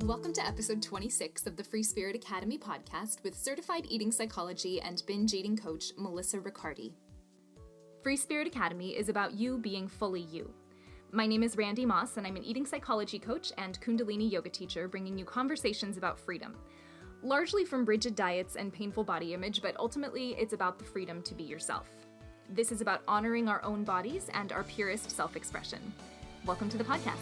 Welcome to episode 26 of the Free Spirit Academy podcast with certified eating psychology and binge eating coach, Melissa Riccardi. Free Spirit Academy is about you being fully you. My name is Randy Moss, and I'm an eating psychology coach and Kundalini yoga teacher, bringing you conversations about freedom. Largely from rigid diets and painful body image, but ultimately it's about the freedom to be yourself. This is about honoring our own bodies and our purest self-expression. Welcome to the podcast.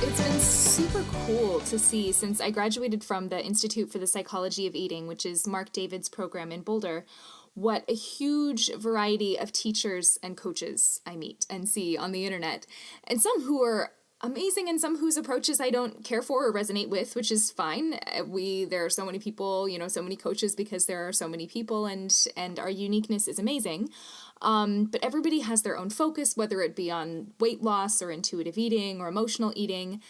It's been super cool to see since I graduated from the Institute for the Psychology of Eating, which is Mark David's program in Boulder, what a huge variety of teachers and coaches I meet and see on the internet. And some who are amazing and some whose approaches I don't care for or resonate with, which is fine. There are so many people, so many coaches because there are so many people and our uniqueness is amazing. But everybody has their own focus, whether it be on weight loss or intuitive eating or emotional eating.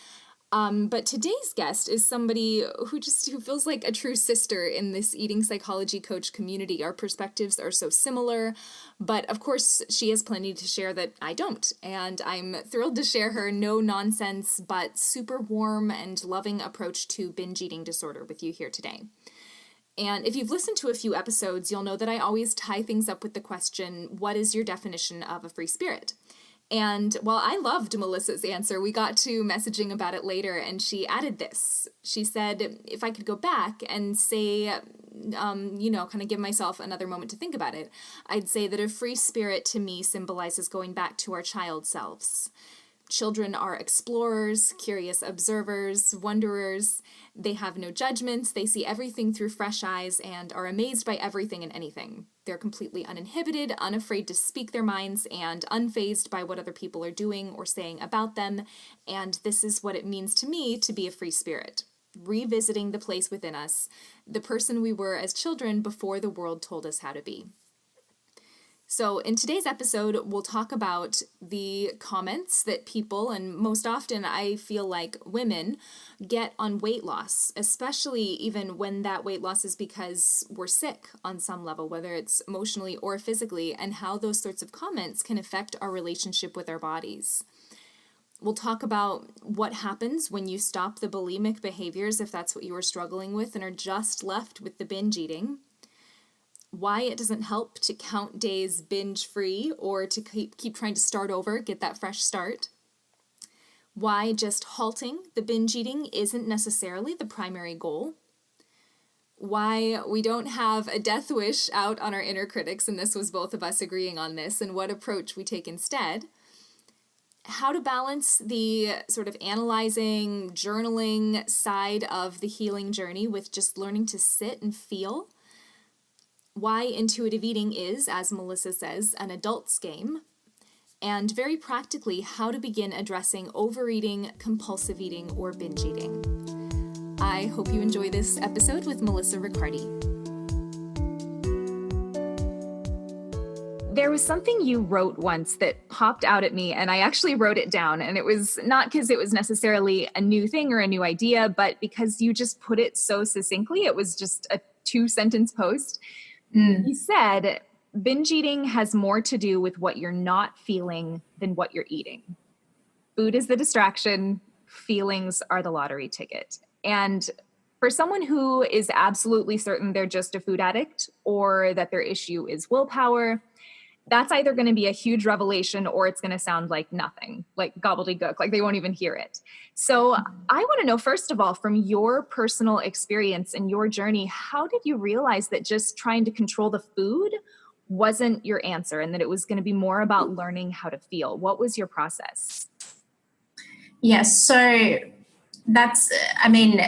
But today's guest is somebody who feels like a true sister in this eating psychology coach community. Our perspectives are so similar, but of course she has plenty to share that I don't. And I'm thrilled to share her no nonsense, but super warm and loving approach to binge eating disorder with you here today. And if you've listened to a few episodes, you'll know that I always tie things up with the question, what is your definition of a free spirit? And while I loved Melissa's answer, we got to messaging about it later, and she added this. She said, if I could go back and say, kind of give myself another moment to think about it, I'd say that a free spirit to me symbolizes going back to our child selves. Children are explorers, curious observers, wanderers. They have no judgments. They see everything through fresh eyes and are amazed by everything and anything. They're completely uninhibited, unafraid to speak their minds, and unfazed by what other people are doing or saying about them. And this is what it means to me to be a free spirit. Revisiting the place within us, the person we were as children before the world told us how to be. So in today's episode, we'll talk about the comments that people, and most often I feel like women, get on weight loss, especially even when that weight loss is because we're sick on some level, whether it's emotionally or physically, and how those sorts of comments can affect our relationship with our bodies. We'll talk about what happens when you stop the bulimic behaviors, if that's what you are struggling with, and are just left with the binge eating. Why it doesn't help to count days binge-free or to keep trying to start over, get that fresh start. Why just halting the binge eating isn't necessarily the primary goal. Why we don't have a death wish out on our inner critics, and this was both of us agreeing on this, and what approach we take instead. How to balance the sort of analyzing, journaling side of the healing journey with just learning to sit and feel. Why intuitive eating is, as Melissa says, an adult's game, and very practically how to begin addressing overeating, compulsive eating, or binge eating. I hope you enjoy this episode with Melissa Riccardi. There was something you wrote once that popped out at me, and I actually wrote it down, and it was not because it was necessarily a new thing or a new idea, but because you just put it so succinctly. It was just a 2-sentence post. You said, binge eating has more to do with what you're not feeling than what you're eating. Food is the distraction. Feelings are the lottery ticket. And for someone who is absolutely certain they're just a food addict or that their issue is willpower, that's either going to be a huge revelation or it's going to sound like nothing, like gobbledygook, like they won't even hear it. So I want to know, first of all, from your personal experience and your journey, how did you realize that just trying to control the food wasn't your answer and that it was going to be more about learning how to feel? What was your process? Yes. So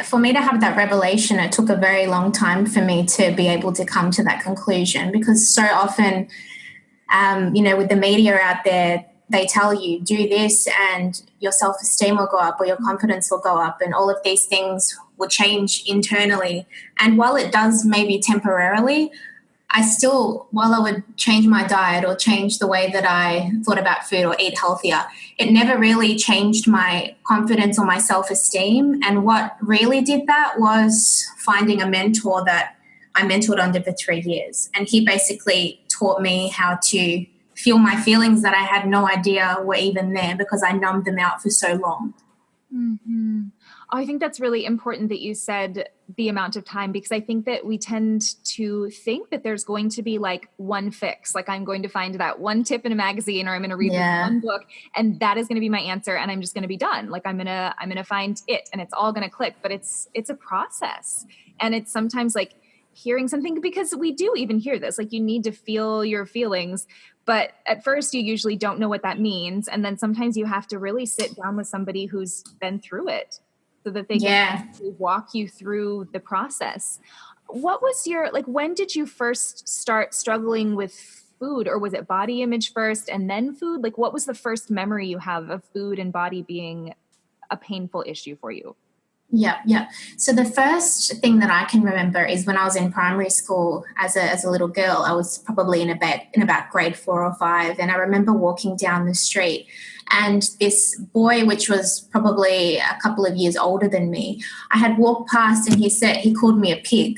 for me to have that revelation, it took a very long time for me to be able to come to that conclusion, because so often with the media out there, they tell you, do this and your self-esteem will go up or your confidence will go up and all of these things will change internally. And while it does maybe temporarily, while I would change my diet or change the way that I thought about food or eat healthier, it never really changed my confidence or my self-esteem. And what really did that was finding a mentor that I mentored under for 3 years. And he basically taught me how to feel my feelings that I had no idea were even there because I numbed them out for so long. Mm-hmm. I think that's really important that you said the amount of time, because I think that we tend to think that there's going to be like one fix, like I'm going to find that one tip in a magazine, or I'm going to read one book, and that is going to be my answer, and I'm just going to be done. Like I'm going to find it, and it's all going to click. But it's a process, and it's sometimes like hearing something, because we do even hear this, like you need to feel your feelings. But at first, you usually don't know what that means. And then sometimes you have to really sit down with somebody who's been through it so that they can walk you through the process. What was when did you first start struggling with food? Or was it body image first and then food? Like, what was the first memory you have of food and body being a painful issue for you? Yeah. So the first thing that I can remember is when I was in primary school as a little girl. I was probably in about grade 4 or 5, and I remember walking down the street, and this boy, which was probably a couple of years older than me, I had walked past, and he called me a pig.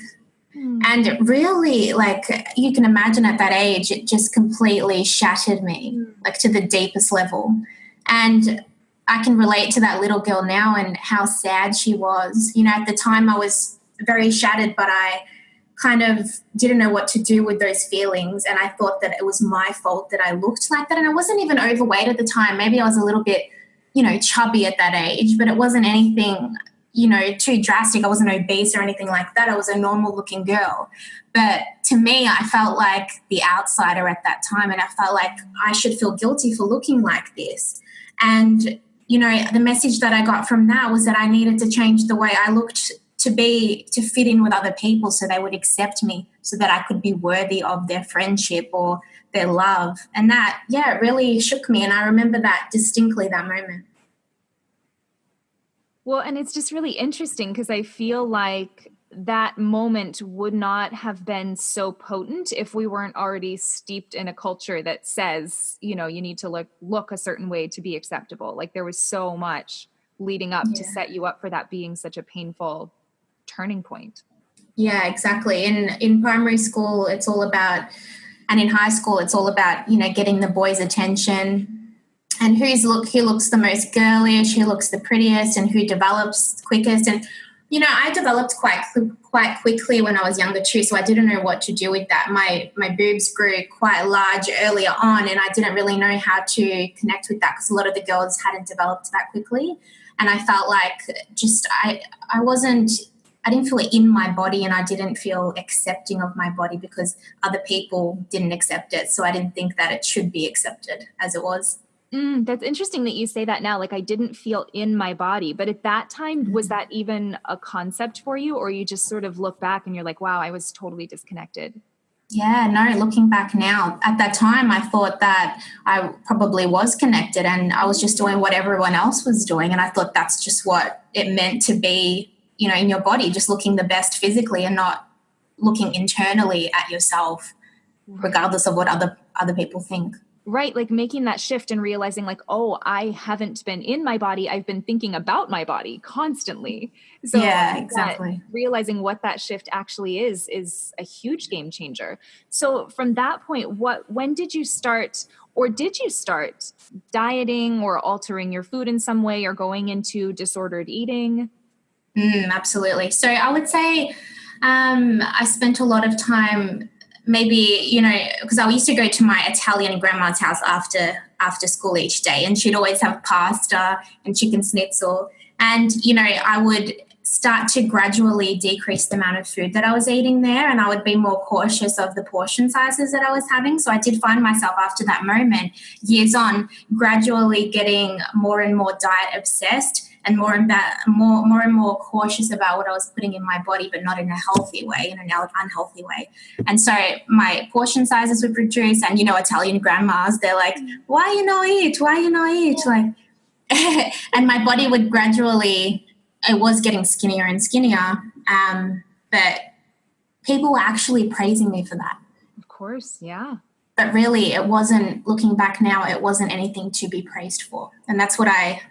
And it really, like you can imagine at that age, it just completely shattered me, like to the deepest level. And I can relate to that little girl now and how sad she was. You know, at the time I was very shattered, but I kind of didn't know what to do with those feelings. And I thought that it was my fault that I looked like that. And I wasn't even overweight at the time. Maybe I was a little bit, chubby at that age, but it wasn't anything, too drastic. I wasn't obese or anything like that. I was a normal looking girl. But to me, I felt like the outsider at that time. And I felt like I should feel guilty for looking like this. And the message that I got from that was that I needed to change the way I looked to fit in with other people so they would accept me, so that I could be worthy of their friendship or their love. And that, it really shook me. And I remember that distinctly, that moment. Well, and it's just really interesting because I feel like that moment would not have been so potent if we weren't already steeped in a culture that says, you need to look a certain way to be acceptable. Like there was so much leading up to set you up for that being such a painful turning point. Yeah, exactly. In primary school, it's all about, and in high school, it's all about, getting the boys' attention and who looks the most girlish, who looks the prettiest, and who develops quickest. And I developed quite quickly when I was younger too, so I didn't know what to do with that. My boobs grew quite large earlier on, and I didn't really know how to connect with that because a lot of the girls hadn't developed that quickly. And I felt like I didn't feel in my body, and I didn't feel accepting of my body because other people didn't accept it. So I didn't think that it should be accepted as it was. That's interesting that you say that now. Like I didn't feel in my body, but at that time, was that even a concept for you, or you just sort of look back and you're like, wow, I was totally disconnected? Yeah, no, looking back now, at that time, I thought that I probably was connected and I was just doing what everyone else was doing. And I thought that's just what it meant to be, in your body, just looking the best physically and not looking internally at yourself, regardless of what other people think. Right. Like making that shift and realizing like, oh, I haven't been in my body. I've been thinking about my body constantly. So yeah, exactly. Realizing what that shift actually is a huge game changer. So from that point, when did you start, or did you start dieting or altering your food in some way or going into disordered eating? Absolutely. So I would say I spent a lot of time maybe, because I used to go to my Italian grandma's house after school each day, and she'd always have pasta and chicken schnitzel. And, I would start to gradually decrease the amount of food that I was eating there, and I would be more cautious of the portion sizes that I was having. So I did find myself after that moment, years on, gradually getting more and more diet obsessed and more and more cautious about what I was putting in my body, but not in a healthy way, in an unhealthy way. And so my portion sizes would reduce, and, Italian grandmas, they're like, why you not eat? Why you not eat? Like, and my body would gradually, it was getting skinnier and skinnier. But people were actually praising me for that. Of course, yeah. But really, it wasn't, looking back now, it wasn't anything to be praised for. And that's what I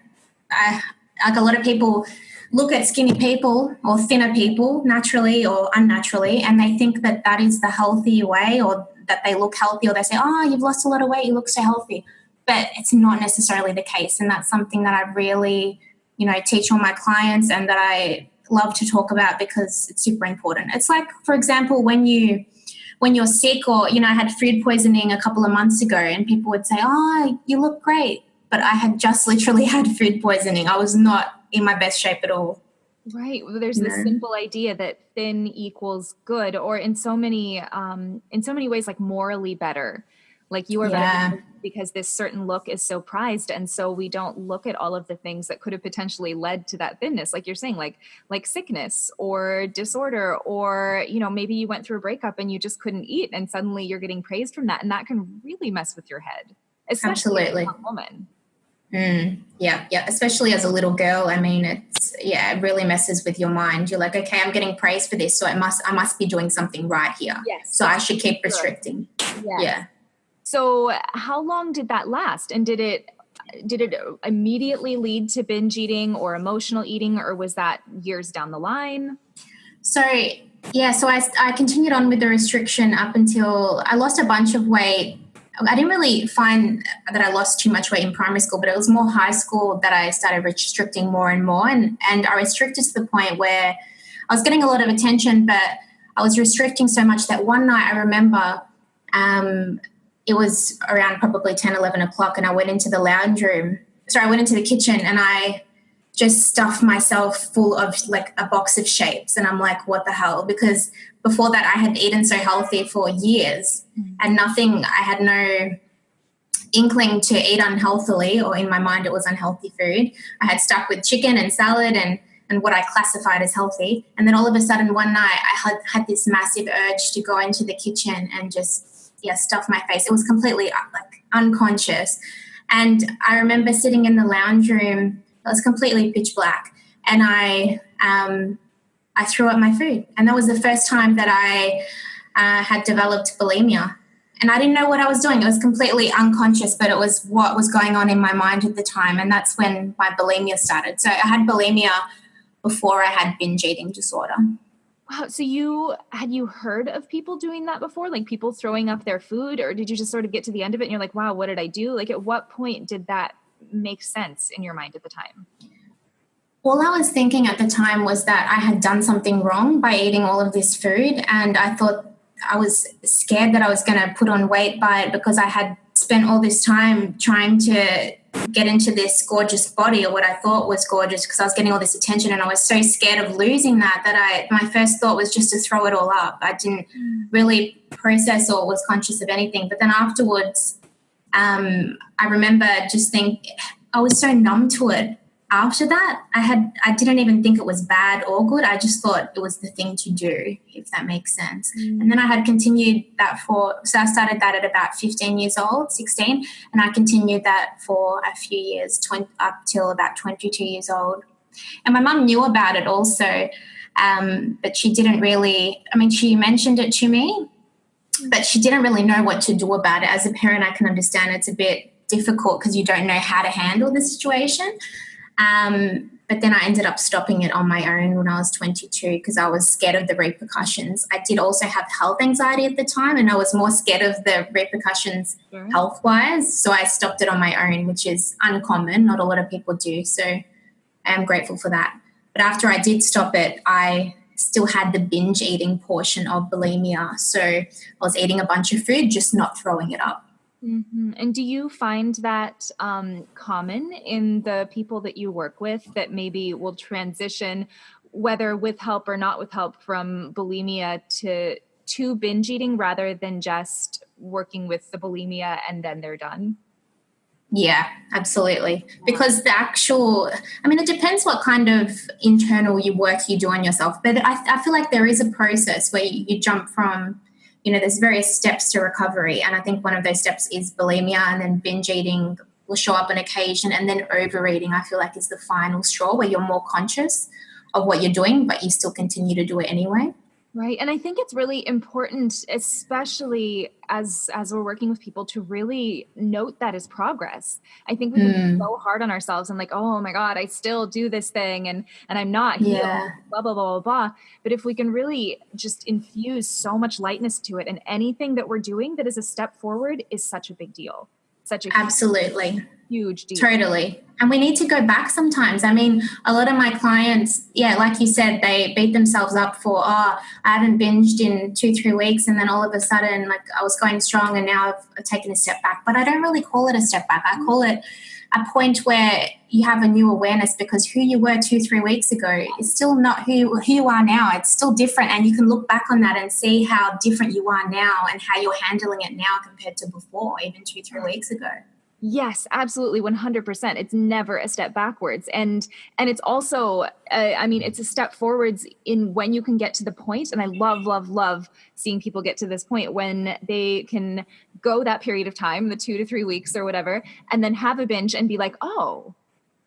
like a lot of people look at skinny people or thinner people, naturally or unnaturally, and they think that that is the healthy way, or that they look healthy, or they say, oh, you've lost a lot of weight, you look so healthy. But it's not necessarily the case. And that's something that I really, teach all my clients, and that I love to talk about because it's super important. It's like, for example, when you're sick, or, I had food poisoning a couple of months ago, and people would say, oh, you look great. But I had just literally had food poisoning. I was not in my best shape at all. Right. Well, there's this simple idea that thin equals good, or in so many ways, like morally better. Like you are better because this certain look is so prized. And so we don't look at all of the things that could have potentially led to that thinness. Like you're saying, like sickness or disorder, or, maybe you went through a breakup and you just couldn't eat, and suddenly you're getting praised from that. And that can really mess with your head, especially as a young woman. Yeah. Especially as a little girl. I mean, it really messes with your mind. You're like, okay, I'm getting praised for this, so I must be doing something right here. Yes. So I should keep restricting. Yes. Yeah. So how long did that last? And did it immediately lead to binge eating or emotional eating, or was that years down the line? So I continued on with the restriction up until I lost a bunch of weight. I didn't really find that I lost too much weight in primary school, but it was more high school that I started restricting more and more. And I restricted to the point where I was getting a lot of attention, but I was restricting so much that one night I remember it was around probably 10, 11 o'clock, and I went into the I went into the kitchen, and I just stuffed myself full of like a box of shapes. And I'm like, what the hell? Because before that I had eaten so healthy for years and I had no inkling to eat unhealthily, or in my mind it was unhealthy food. I had stuck with chicken and salad and what I classified as healthy. And then all of a sudden one night I had this massive urge to go into the kitchen and just stuff my face. It was completely like unconscious. And I remember sitting in the lounge room. It was completely pitch black, and I threw up my food. And that was the first time that I had developed bulimia. And I didn't know what I was doing. It was completely unconscious, but it was what was going on in my mind at the time. And that's when my bulimia started. So I had bulimia before I had binge eating disorder. Wow. So had you heard of people doing that before? Like people throwing up their food, or did you just sort of get to the end of it and you're like, wow, what did I do? Like at what point did that make sense in your mind at the time? All I was thinking at the time was that I had done something wrong by eating all of this food, and I thought I was scared that I was going to put on weight by it, because I had spent all this time trying to get into this gorgeous body, or what I thought was gorgeous, because I was getting all this attention, and I was so scared of losing that my first thought was just to throw it all up. I didn't really process or was conscious of anything. But then afterwards, I remember I was so numb to it. After that, I didn't even think it was bad or good. I just thought it was the thing to do, if that makes sense. And then I had continued that so I started that at about 15 years old, 16, and I continued that for a few years, up till about 22 years old. And my mum knew about it also, but she didn't really, she mentioned it to me, but she didn't really know what to do about it. As a parent, I can understand it's a bit difficult because you don't know how to handle the situation. But then I ended up stopping it on my own when I was 22 because I was scared of the repercussions. I did also have health anxiety at the time, and I was more scared of the repercussions health-wise. So I stopped it on my own, which is uncommon. Not a lot of people do. So I am grateful for that. But after I did stop it, I still had the binge eating portion of bulimia. So I was eating a bunch of food, just not throwing it up. Mm-hmm. And do you find that common in the people that you work with, that maybe will transition, whether with help or not with help, from bulimia to binge eating, rather than just working with the bulimia and then they're done? Yeah, absolutely. Because it depends what kind of internal work you do on yourself. But I feel like there is a process where you jump from, there's various steps to recovery. And I think one of those steps is bulimia, and then binge eating will show up on occasion. And then overeating, I feel like, is the final straw, where you're more conscious of what you're doing, but you still continue to do it anyway. Right. And I think it's really important, especially as we're working with people, to really note that as progress. I think we can be so hard on ourselves and like, oh my God, I still do this thing and I'm not healed, Yeah, blah, blah, blah, blah, blah. But if we can really just infuse so much lightness to it, and anything that we're doing that is a step forward is such a big deal. Such a absolutely. huge deal. Totally. And we need to go back sometimes. I mean, a lot of my clients, yeah, like you said, they beat themselves up for, oh, I haven't binged in 2, 3 weeks. And then all of a sudden, like I was going strong and now I've taken a step back. But I don't really call it a step back. I call it a point where you have a new awareness, because who you were 2, 3 weeks ago is still not who you are now. It's still different. And you can look back on that and see how different you are now and how you're handling it now compared to before, even 2, 3 weeks ago. Yes, absolutely, 100%. It's never a step backwards. And it's also, I mean, it's a step forwards in when you can get to the point. And I love, love, love seeing people get to this point when they can go that period of time, the 2 to 3 weeks or whatever, and then have a binge and be like, oh,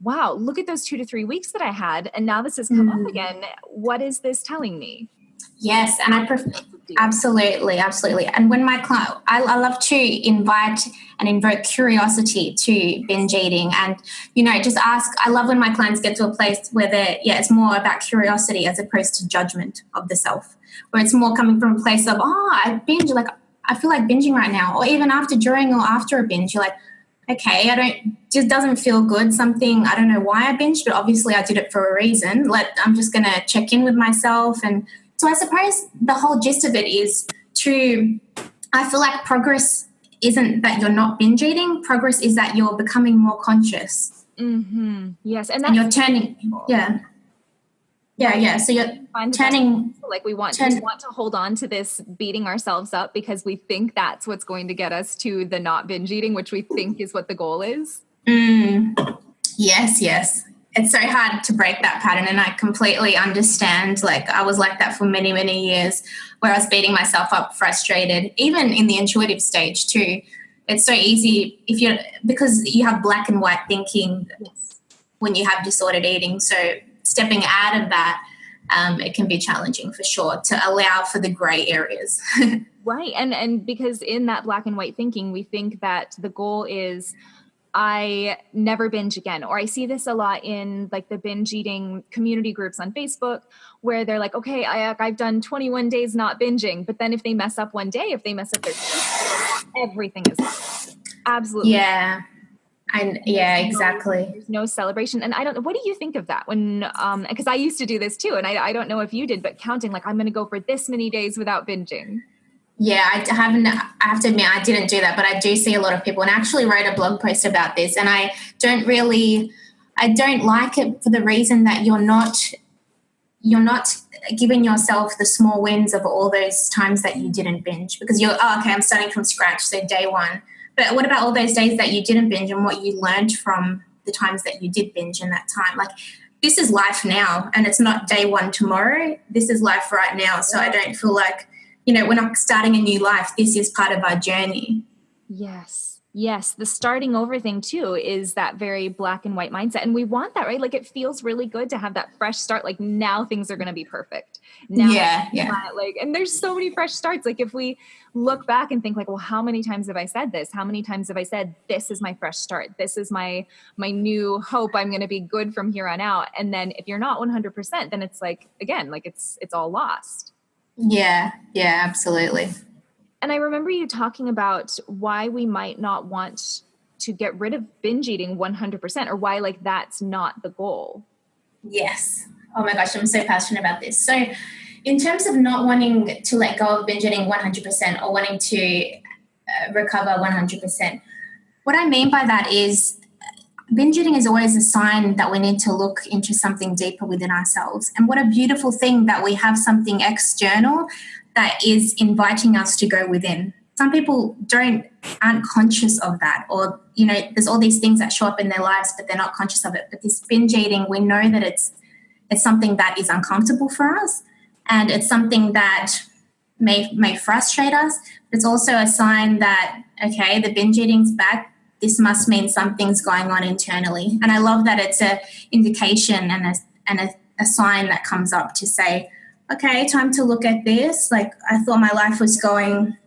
wow, look at those 2 to 3 weeks that I had. And now this has come up again. What is this telling me? Yes, and absolutely, absolutely. And when my client, I love to invite and invoke curiosity to binge eating, and just ask. I love when my clients get to a place where it's more about curiosity as opposed to judgment of the self, where it's more coming from a place of, oh, I binge, like I feel like binging right now, or even after, during, or after a binge, you're like, okay, just doesn't feel good. Something, I don't know why I binged, but obviously I did it for a reason. I'm just going to check in with myself. And so I suppose the whole gist of it is I feel like progress isn't that you're not binge eating. Progress is that you're becoming more conscious. Mm-hmm. Yes. And you're turning, yeah. So you're turning, like we want to hold on to this beating ourselves up because we think that's what's going to get us to the not binge eating, which we think is what the goal is. Yes. It's so hard to break that pattern, and I completely understand. Like I was like that for many, many years, where I was beating myself up, frustrated, even in the intuitive stage too. It's so easy because you have black and white thinking when you have disordered eating. So stepping out of that, it can be challenging for sure to allow for the gray areas. Right. And because in that black and white thinking, we think that the goal is, I never binge again. Or I see this a lot in like the binge eating community groups on Facebook, where they're like, okay, I've done 21 days not binging. But then if they mess up one day, if they mess up their everything is lost. Absolutely. Yeah. And exactly. There's no celebration. And I don't know, what do you think of that when, because I used to do this too. And I don't know if you did, but counting, like, I'm going to go for this many days without binging. Yeah, I have to admit, I didn't do that, but I do see a lot of people, and I actually wrote a blog post about this, and I don't like it for the reason that you're not giving yourself the small wins of all those times that you didn't binge, because okay, I'm starting from scratch, so day one. But what about all those days that you didn't binge and what you learned from the times that you did binge in that time? Like, this is life now, and it's not day one tomorrow. This is life right now. So I don't feel like, we're not starting a new life. This is part of our journey. Yes. The starting over thing too is that very black and white mindset. And we want that, right? Like, it feels really good to have that fresh start. Like, now things are going to be perfect. Now, like, and there's so many fresh starts. Like, if we look back and think like, well, how many times have I said this? How many times have I said, this is my fresh start? This is my new hope. I'm going to be good from here on out. And then if you're not 100%, then it's like, again, like it's all lost. Yeah, absolutely. And I remember you talking about why we might not want to get rid of binge eating 100%, or why like that's not the goal. Yes. Oh my gosh, I'm so passionate about this. So in terms of not wanting to let go of binge eating 100% or wanting to recover 100%, what I mean by that is binge eating is always a sign that we need to look into something deeper within ourselves. And what a beautiful thing that we have something external that is inviting us to go within. Some people aren't conscious of that, or, there's all these things that show up in their lives, but they're not conscious of it. But this binge eating, we know that it's something that is uncomfortable for us, and it's something that may frustrate us. It's also a sign that, okay, the binge eating's back. This must mean something's going on internally. And I love that it's an indication and a sign that comes up to say, okay, time to look at this. Like, I thought my life was going,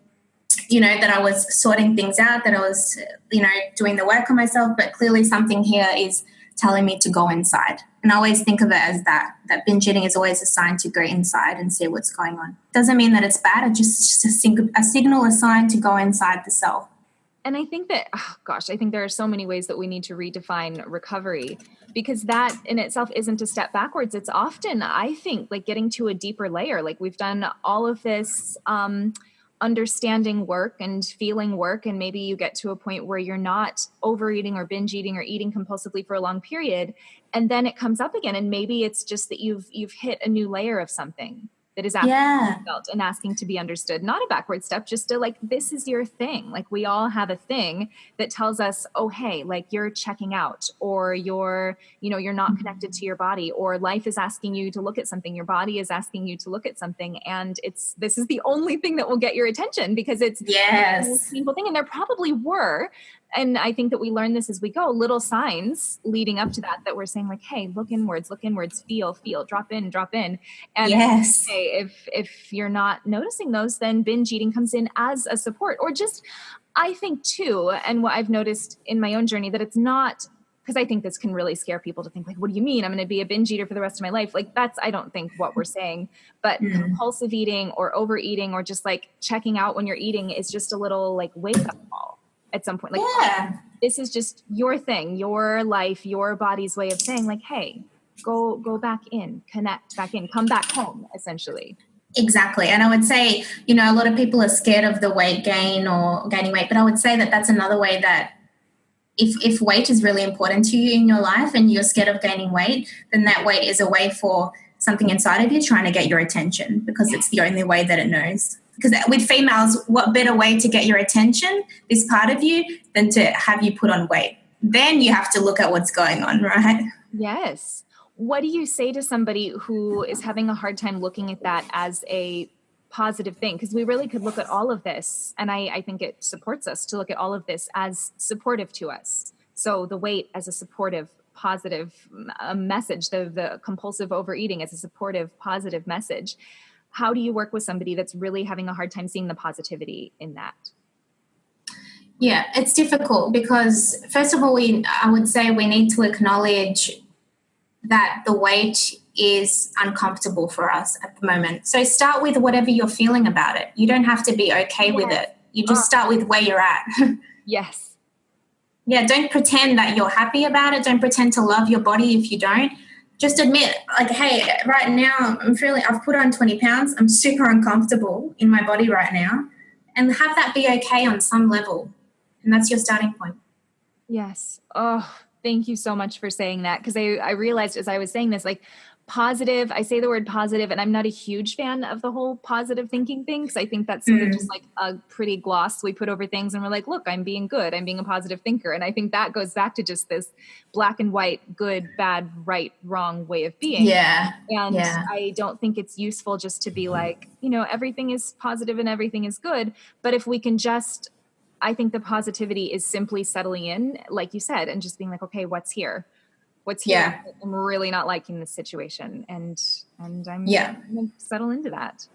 that I was sorting things out, that I was, doing the work on myself, but clearly something here is telling me to go inside. And I always think of it as that binge eating is always a sign to go inside and see what's going on. Doesn't mean that it's bad. It's just a signal, a sign to go inside the self. And I think that, I think there are so many ways that we need to redefine recovery, because that in itself isn't a step backwards. It's often, I think, like getting to a deeper layer. Like we've done all of this understanding work and feeling work, and maybe you get to a point where you're not overeating or binge eating or eating compulsively for a long period, and then it comes up again, and maybe it's just that you've hit a new layer of something that is asking to be felt and asking to be understood. Not a backward step, just to like, this is your thing. Like we all have a thing that tells us, oh, hey, like you're checking out, or you're not connected to your body, or life is asking you to look at something. Your body is asking you to look at something. And this is the only thing that will get your attention, because it's a painful thing. And there probably were, and I think that we learn this as we go, little signs leading up to that we're saying like, hey, look inwards, feel, drop in. And if you're not noticing those, then binge eating comes in as a support. Or just, I think too, and what I've noticed in my own journey, that it's not, because I think this can really scare people to think like, what do you mean I'm going to be a binge eater for the rest of my life? Like that's, I don't think what we're saying, but compulsive eating or overeating or just like checking out when you're eating is just a little like wake up call at some point. Like, this is just your thing, your life, your body's way of saying like, hey, go back in, connect back in, come back home, essentially. Exactly. And I would say, a lot of people are scared of the weight gain or gaining weight, but I would say that that's another way that if weight is really important to you in your life and you're scared of gaining weight, then that weight is a way for something inside of you trying to get your attention, because it's the only way that it knows. Because with females, what better way to get your attention, this part of you, than to have you put on weight? Then you have to look at what's going on, right? Yes. What do you say to somebody who is having a hard time looking at that as a positive thing? Because we really could look at all of this, and I think it supports us to look at all of this as supportive to us. So the weight as a supportive, positive message, the compulsive overeating as a supportive, positive message. How do you work with somebody that's really having a hard time seeing the positivity in that? Yeah, it's difficult because, first of all, I would say we need to acknowledge that the weight is uncomfortable for us at the moment. So start with whatever you're feeling about it. You don't have to be okay with it. You just start with where you're at. Yes. Yeah, don't pretend that you're happy about it. Don't pretend to love your body if you don't. Just admit, like, hey, right now I've put on 20 pounds. I'm super uncomfortable in my body right now. And have that be okay on some level. And that's your starting point. Yes. Oh, thank you so much for saying that. Because I realized as I was saying this, like positive, I say the word positive, and I'm not a huge fan of the whole positive thinking thing, because I think that's sort of just like a pretty gloss we put over things, and we're like, look, I'm being good, I'm being a positive thinker. And I think that goes back to just this black and white, good, bad, right, wrong way of being. I don't think it's useful just to be like, everything is positive and everything is good. But if we can just, I think the positivity is simply settling in, like you said, and just being like, okay, what's here? Yeah. I'm really not liking this situation, and I'm going to settle into that.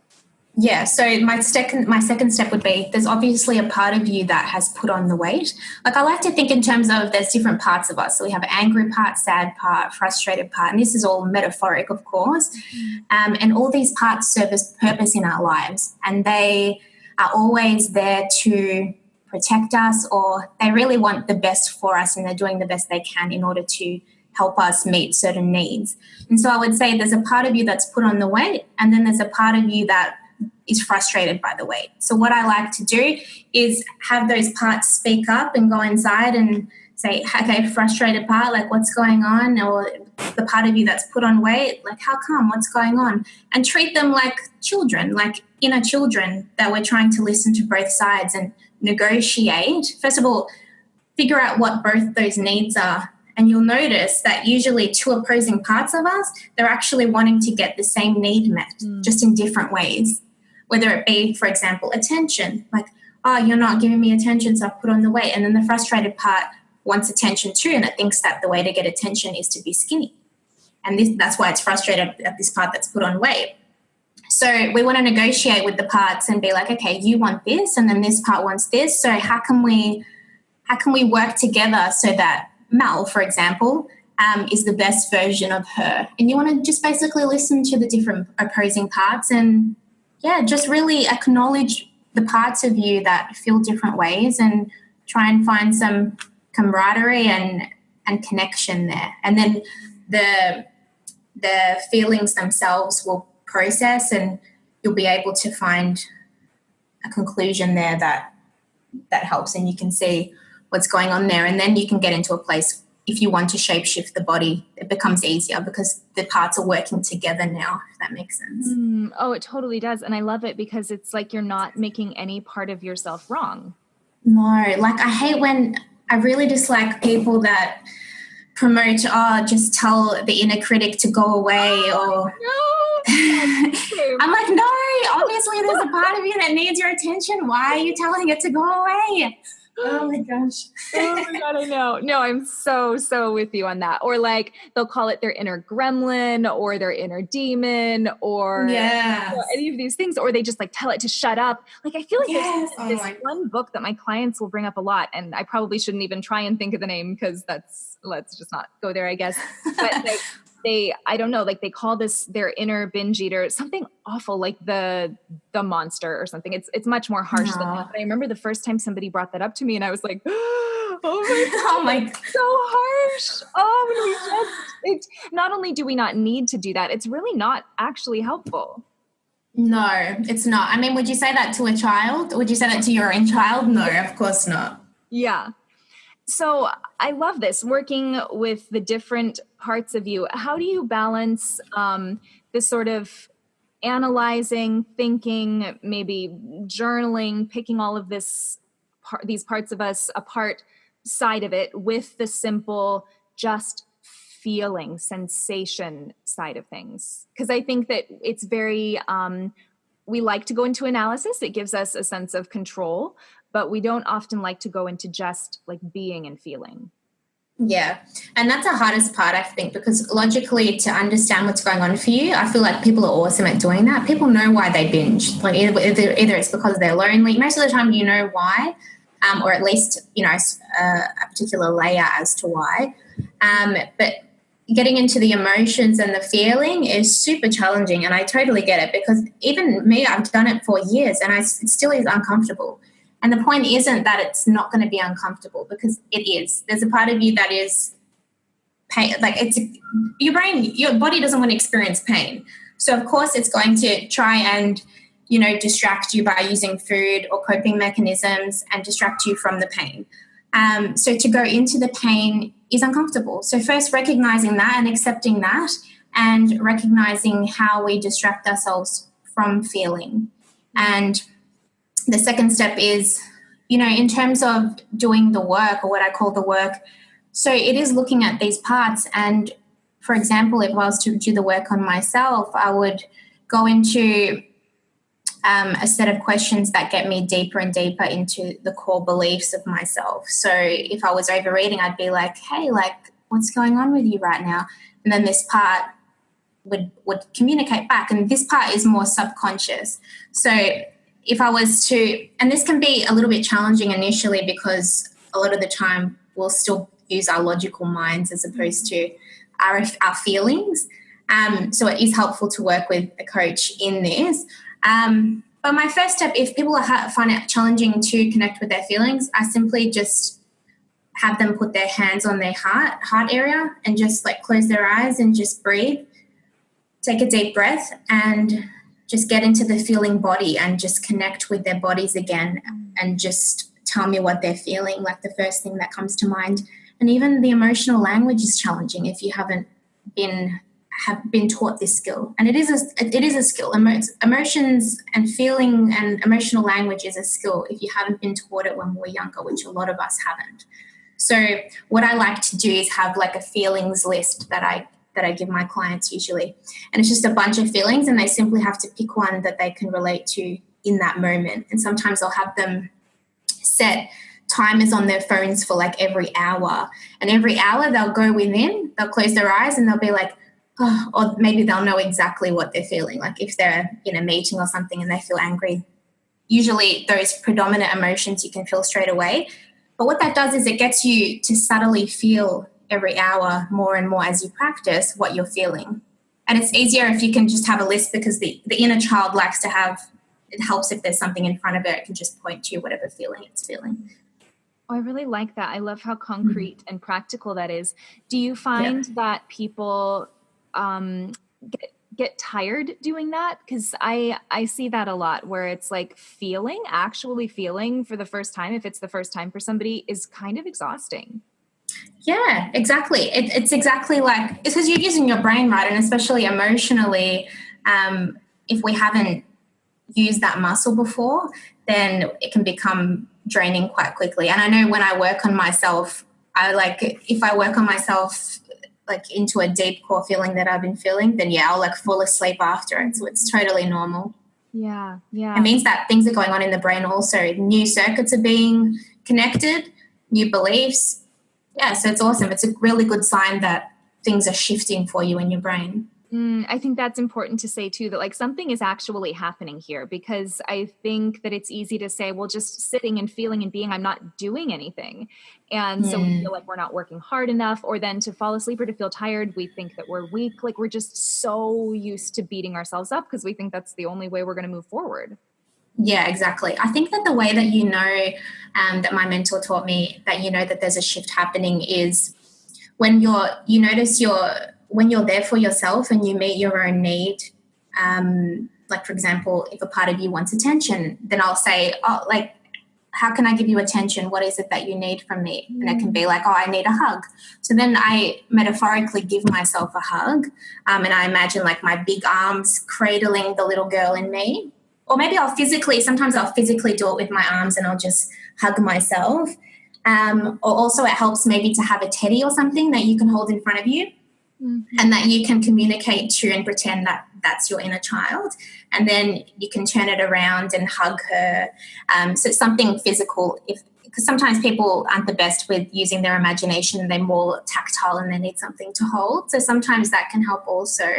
Yeah. So my second step would be, there's obviously a part of you that has put on the weight. Like, I like to think in terms of there's different parts of us. So we have angry part, sad part, frustrated part, and this is all metaphoric, of course. And all these parts serve a purpose in our lives, and they are always there to protect us, or they really want the best for us, and they're doing the best they can in order to help us meet certain needs. And so I would say there's a part of you that's put on the weight, and then there's a part of you that is frustrated by the weight. So what I like to do is have those parts speak up and go inside and say, okay, frustrated part, like what's going on? Or the part of you that's put on weight, like how come, what's going on? And treat them like children, like inner children, that we're trying to listen to both sides and negotiate. First of all, figure out what both those needs are. And you'll notice that usually two opposing parts of us, they're actually wanting to get the same need met, just in different ways. Whether it be, for example, attention, like, oh, you're not giving me attention, so I put on the weight. And then the frustrated part wants attention too, and it thinks that the way to get attention is to be skinny. And that's why it's frustrated at this part that's put on weight. So we want to negotiate with the parts and be like, okay, you want this, and then this part wants this. So how can we work together so that Mel, for example, is the best version of her? And you want to just basically listen to the different opposing parts and, just really acknowledge the parts of you that feel different ways and try and find some camaraderie and connection there. And then the feelings themselves will process, and you'll be able to find a conclusion there that helps, and you can see what's going on there. And then you can get into a place, if you want to shapeshift the body, it becomes easier because the parts are working together now, if that makes sense. Oh, it totally does. And I love it because it's like you're not making any part of yourself wrong. No, like I really dislike people that promote, just tell the inner critic to go away, or I'm like, no, obviously there's a part of you that needs your attention. Why are you telling it to go away? Oh my gosh. Oh my God, I know. No, I'm so with you on that. Or like they'll call it their inner gremlin or their inner demon or any of these things, or they just like tell it to shut up. Like I feel like there's this one book that my clients will bring up a lot, and I probably shouldn't even try and think of the name because let's just not go there, I guess. But I don't know, like they call this their inner binge eater, something awful, like the monster or something. It's much more harsh than that. But I remember the first time somebody brought that up to me and I was like, oh my God, so harsh. Not only do we not need to do that, it's really not actually helpful. No, it's not. I mean, would you say that to a child? Would you say that to your own child? No, of course not. Yeah. So I love this, working with the different parts of you. How do you balance this sort of analyzing, thinking, maybe journaling, picking all of these parts of us apart side of it with the simple, just feeling, sensation side of things? Because I think that it's very, we like to go into analysis. It gives us a sense of control, but we don't often like to go into just like being and feeling. Yeah. And that's the hardest part, I think, because logically to understand what's going on for you, I feel like people are awesome at doing that. People know why they binge. Like either it's because they're lonely. Most of the time you know why, or at least, a particular layer as to why. But getting into the emotions and the feeling is super challenging, and I totally get it because even me, I've done it for years and it still is uncomfortable. And the point isn't that it's not going to be uncomfortable, because it is. There's a part of you that is pain. Like your body doesn't want to experience pain. So of course it's going to try and, distract you by using food or coping mechanisms and distract you from the pain. So to go into the pain is uncomfortable. So first recognizing that and accepting that, and recognizing how we distract ourselves from feeling. And the second step is, in terms of doing the work, or what I call the work, so it is looking at these parts. And for example, if I was to do the work on myself, I would go into a set of questions that get me deeper and deeper into the core beliefs of myself. So if I was overeating, I'd be like, hey, like, what's going on with you right now? And then this part would communicate back. And this part is more subconscious. So if I was to, and this can be a little bit challenging initially because a lot of the time we'll still use our logical minds as opposed to our feelings. So it is helpful to work with a coach in this. But my first step, if people find it challenging to connect with their feelings, I simply just have them put their hands on their heart area and just like close their eyes and just breathe. Take a deep breath and just get into the feeling body and just connect with their bodies again and just tell me what they're feeling, like the first thing that comes to mind. And even the emotional language is challenging if you haven't been taught this skill. And it is a skill. Emotions and feeling and emotional language is a skill if you haven't been taught it when we were younger, which a lot of us haven't. So what I like to do is have like a feelings list that I give my clients usually. And it's just a bunch of feelings, and they simply have to pick one that they can relate to in that moment. And sometimes I'll have them set timers on their phones for like every hour. And every hour they'll go within, they'll close their eyes and they'll be like, or maybe they'll know exactly what they're feeling. Like if they're in a meeting or something and they feel angry, usually those predominant emotions you can feel straight away. But what that does is it gets you to subtly feel every hour more and more as you practice what you're feeling. And it's easier if you can just have a list, because the inner child likes to have, it helps if there's something in front of it, it can just point to whatever feeling it's feeling. Oh, I really like that. I love how concrete and practical that is. Do you Yeah. find that people get tired doing that? Because I see that a lot, where it's like actually feeling for the first time, if it's the first time for somebody, is kind of exhausting. Yeah, exactly. It's exactly like, it's because you're using your brain, right? And especially emotionally, if we haven't used that muscle before, then it can become draining quite quickly. And I know when I work on myself, if I work on myself like into a deep core feeling that I've been feeling, then yeah, I'll like fall asleep after it. So it's totally normal. Yeah, It yeah. means that things are going on in the brain also. New circuits are being connected, new beliefs. Yeah, so it's awesome. It's a really good sign that things are shifting for you in your brain. I think that's important to say too, that like something is actually happening here, because I think that it's easy to say, well, just sitting and feeling and being, I'm not doing anything. And so we feel like we're not working hard enough, or then to fall asleep or to feel tired, we think that we're weak. Like we're just so used to beating ourselves up because we think that's the only way we're going to move forward. Yeah, exactly. I think that the way that that my mentor taught me that that there's a shift happening is when you notice when you're there for yourself and you meet your own need. Like for example, if a part of you wants attention, then I'll say, oh, like, how can I give you attention? What is it that you need from me? And it can be like, oh, I need a hug. So then I metaphorically give myself a hug, and I imagine like my big arms cradling the little girl in me. Or maybe sometimes I'll physically do it with my arms and I'll just hug myself. Or also it helps maybe to have a teddy or something that you can hold in front of you, and that you can communicate to and pretend that that's your inner child. And then you can turn it around and hug her. So it's something physical, because sometimes people aren't the best with using their imagination. They're more tactile and they need something to hold. So sometimes that can help also.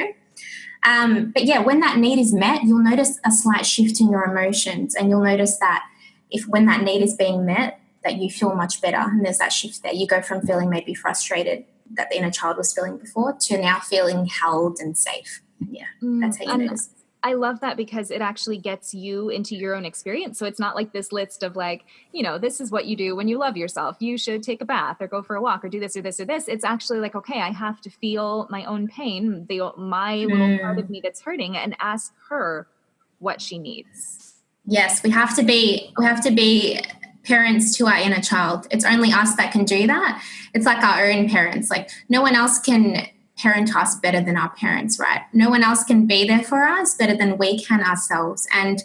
But yeah, when that need is met, you'll notice a slight shift in your emotions, and you'll notice that when that need is being met, that you feel much better, and there's that shift there. You go from feeling maybe frustrated that the inner child was feeling before to now feeling held and safe. Yeah, that's how you notice. I love that, because it actually gets you into your own experience. So it's not like this list of like, this is what you do when you love yourself. You should take a bath or go for a walk or do this or this or this. It's actually like, okay, I have to feel my own pain, my little part of me that's hurting, and ask her what she needs. Yes, we have to be parents to our inner child. It's only us that can do that. It's like our own parents. Like no one else can parent us better than our parents, right? No one else can be there for us better than we can ourselves. And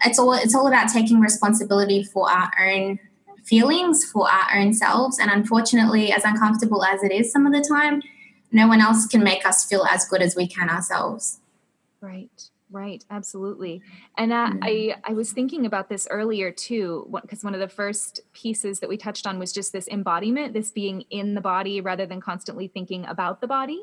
it's all about taking responsibility for our own feelings, for our own selves. And unfortunately, as uncomfortable as it is some of the time, no one else can make us feel as good as we can ourselves. Right. Absolutely. And I was thinking about this earlier too, because one of the first pieces that we touched on was just this embodiment, this being in the body rather than constantly thinking about the body.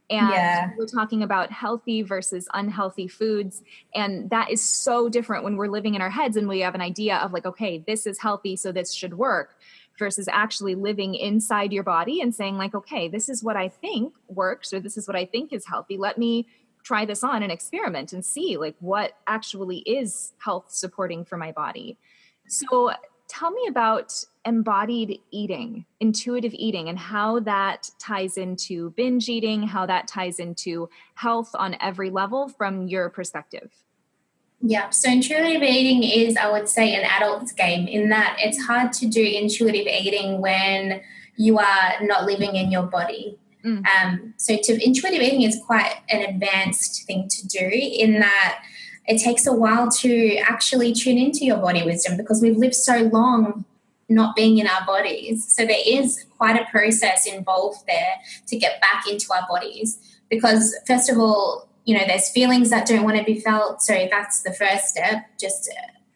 And we're talking about healthy versus unhealthy foods. And that is so different when we're living in our heads and we have an idea of like, okay, this is healthy, so this should work, versus actually living inside your body and saying like, okay, this is what I think works, or this is what I think is healthy. Let me try this on and experiment and see like what actually is health supporting for my body. So tell me about embodied eating, intuitive eating, and how that ties into binge eating, how that ties into health on every level from your perspective. Yeah, so intuitive eating is, I would say, an adult's game, in that it's hard to do intuitive eating when you are not living in your body. So intuitive eating is quite an advanced thing to do, in that it takes a while to actually tune into your body wisdom, because we've lived so long not being in our bodies. So there is quite a process involved there to get back into our bodies, because first of all, there's feelings that don't want to be felt. So that's the first step, just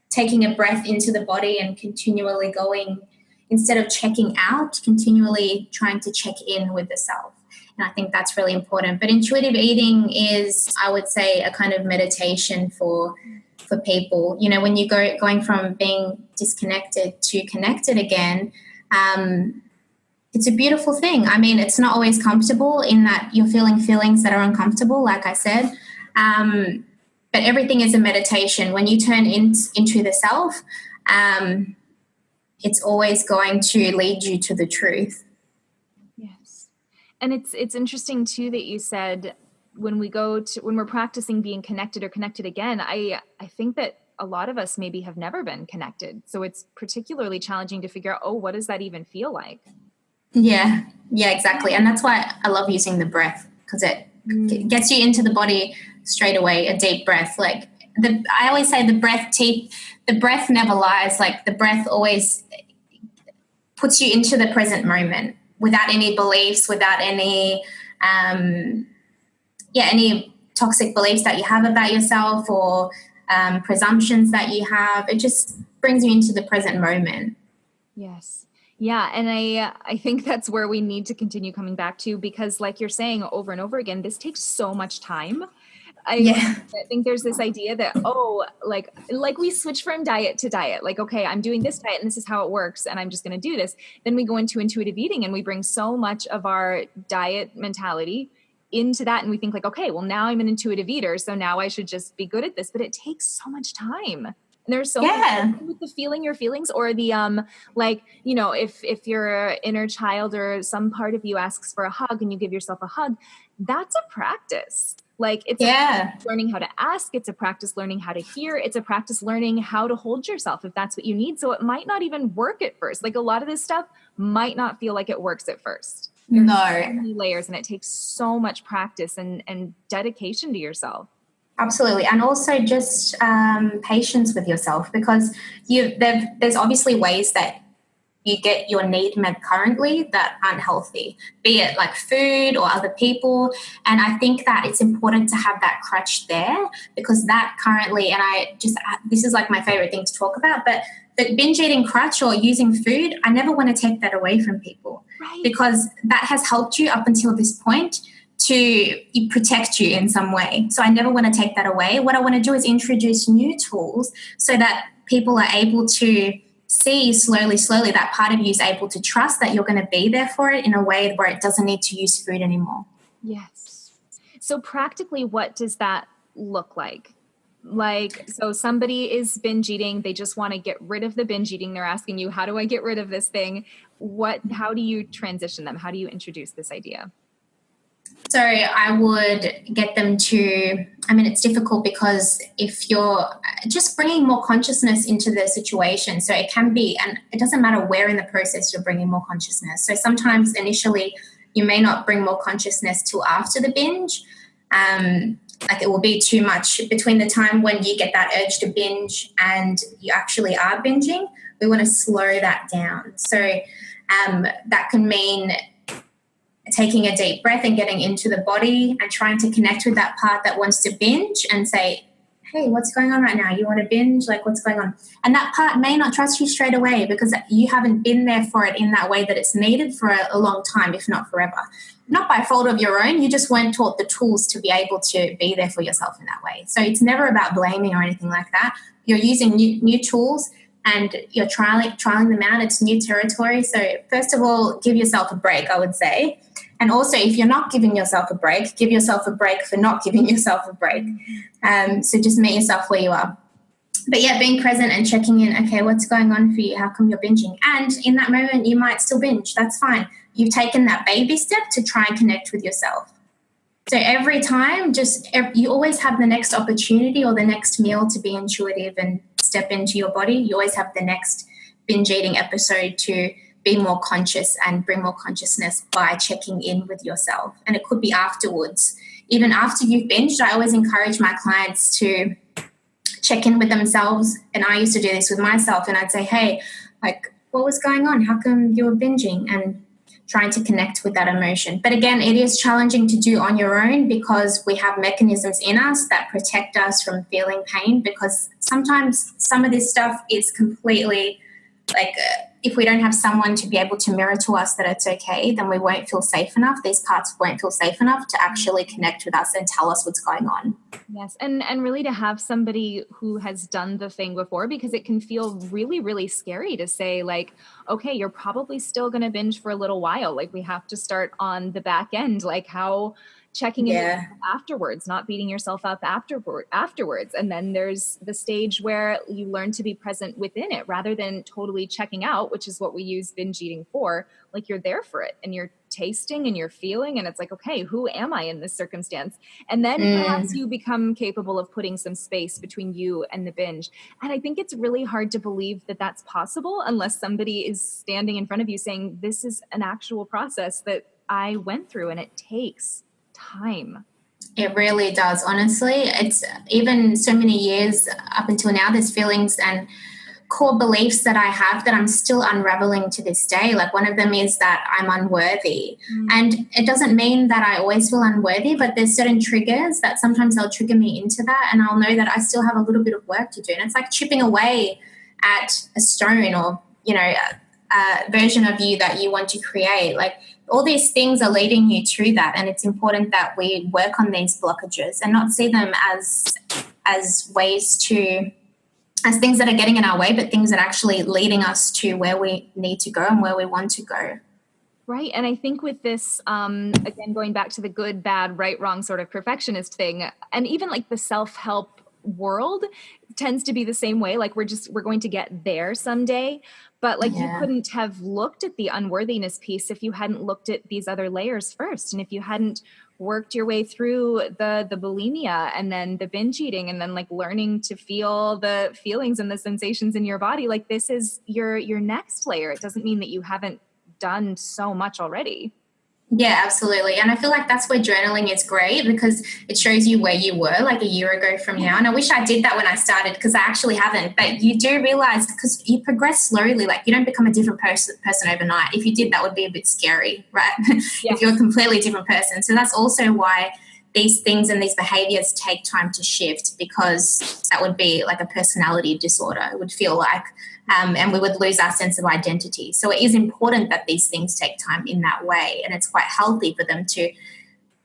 taking a breath into the body and continually going, instead of checking out, continually trying to check in with the self. And I think that's really important. But intuitive eating is, I would say, a kind of meditation for people. You know, when you going from being disconnected to connected again, it's a beautiful thing. I mean, it's not always comfortable in that you're feeling feelings that are uncomfortable, like I said. But everything is a meditation. When you turn into the self, it's always going to lead you to the truth. Yes. And it's interesting too that you said when we're practicing being connected or connected again, I think that a lot of us maybe have never been connected. So it's particularly challenging to figure out, what does that even feel like? Yeah, exactly. And that's why I love using the breath, because it gets you into the body straight away, a deep breath. Like I always say the breath never lies. Like the breath always puts you into the present moment without any beliefs, without any any toxic beliefs that you have about yourself or presumptions that you have. It just brings you into the present moment. Yes. Yeah. And I think that's where we need to continue coming back to, because like you're saying over and over again, this takes so much time. I think there's this idea that, like we switch from diet to diet. Like, okay, I'm doing this diet and this is how it works, and I'm just going to do this. Then we go into intuitive eating and we bring so much of our diet mentality into that. And we think like, okay, well now I'm an intuitive eater, so now I should just be good at this. But it takes so much time. And there's so much with the feeling your feelings, or the like, you know, if your inner child or some part of you asks for a hug and you give yourself a hug, that's a practice. Like it's a practice learning how to ask. It's a practice learning how to hear. It's a practice learning how to hold yourself if that's what you need. So it might not even work at first. Like a lot of this stuff might not feel like it works at first. There's so many layers, and it takes so much practice and dedication to yourself. Absolutely. And also just patience with yourself, because there's obviously ways that you get your need met currently that aren't healthy, be it like food or other people. And I think that it's important to have that crutch there, because that currently, and this is like my favorite thing to talk about, but the binge eating crutch or using food, I never want to take that away from people, because that has helped you up until this point to protect you in some way. So I never want to take that away. What I want to do is introduce new tools so that people are able to see slowly that part of you is able to trust that you're going to be there for it in a way where it doesn't need to use food anymore. Yes. So practically, what does that look like? Like, so somebody is binge eating. They just want to get rid of the binge eating. They're asking you, how do I get rid of this thing? How do you transition them? How do you introduce this idea? So I would get them to, I mean, it's difficult because if you're just bringing more consciousness into the situation, so it can be, and it doesn't matter where in the process you're bringing more consciousness. So sometimes initially you may not bring more consciousness till after the binge. Like it will be too much between the time when you get that urge to binge and you actually are binging. We want to slow that down. So that can mean taking a deep breath and getting into the body and trying to connect with that part that wants to binge and say, hey, what's going on right now? You want to binge? Like, what's going on? And that part may not trust you straight away because you haven't been there for it in that way that it's needed for a long time, if not forever. Not by fault of your own. You just weren't taught the tools to be able to be there for yourself in that way. So it's never about blaming or anything like that. You're using new tools and you're trialing them out. It's new territory. So first of all, give yourself a break, I would say. And also, if you're not giving yourself a break, give yourself a break for not giving yourself a break. So just meet yourself where you are. But yeah, being present and checking in, okay, what's going on for you? How come you're binging? And in that moment, you might still binge. That's fine. You've taken that baby step to try and connect with yourself. So every time, you always have the next opportunity or the next meal to be intuitive and step into your body. You always have the next binge eating episode to be more conscious and bring more consciousness by checking in with yourself. And it could be afterwards. Even after you've binged, I always encourage my clients to check in with themselves. And I used to do this with myself. And I'd say, hey, like, what was going on? How come you were binging? And trying to connect with that emotion. But again, it is challenging to do on your own because we have mechanisms in us that protect us from feeling pain, because sometimes some of this stuff is completely like if we don't have someone to be able to mirror to us that it's okay, then we won't feel safe enough. These parts won't feel safe enough to actually connect with us and tell us what's going on. Yes. And really to have somebody who has done the thing before, because it can feel really, really scary to say like, okay, you're probably still going to binge for a little while. Like we have to start on the back end, like how checking in Yeah. afterwards, not beating yourself up afterwards. And then there's the stage where you learn to be present within it rather than totally checking out, which is what we use binge eating for. Like you're there for it and you're tasting and you're feeling, and it's like, okay, who am I in this circumstance? And then perhaps you become capable of putting some space between you and the binge. And I think it's really hard to believe that that's possible unless somebody is standing in front of you saying, this is an actual process that I went through and it takes time. It really does, honestly. It's even so many years up until now, there's feelings and core beliefs that I have that I'm still unraveling to this day. Like one of them is that I'm unworthy. And it doesn't mean that I always feel unworthy, but there's certain triggers that sometimes they'll trigger me into that. And I'll know that I still have a little bit of work to do. And it's like chipping away at a stone or, you know, a version of you that you want to create. Like all these things are leading you to that. And it's important that we work on these blockages and not see them as ways to, as things that are getting in our way, but things that are actually leading us to where we need to go and where we want to go. Right. And I think with this, again, going back to the good, bad, right, wrong sort of perfectionist thing, and even like the self-help world tends to be the same way. Like we're going to get there someday. But like you couldn't have looked at the unworthiness piece if you hadn't looked at these other layers first. And if you hadn't worked your way through the bulimia and then the binge eating and then like learning to feel the feelings and the sensations in your body, like this is your next layer. It doesn't mean that you haven't done so much already. Yeah, absolutely. And I feel like that's where journaling is great because it shows you where you were like a year ago from now. And I wish I did that when I started because I actually haven't. But you do realize because you progress slowly, like you don't become a different person overnight. If you did, that would be a bit scary, right? Yeah. If you're a completely different person. So that's also why these things and these behaviors take time to shift because that would be like a personality disorder. It would feel like, and we would lose our sense of identity. So it is important that these things take time in that way, and it's quite healthy for them to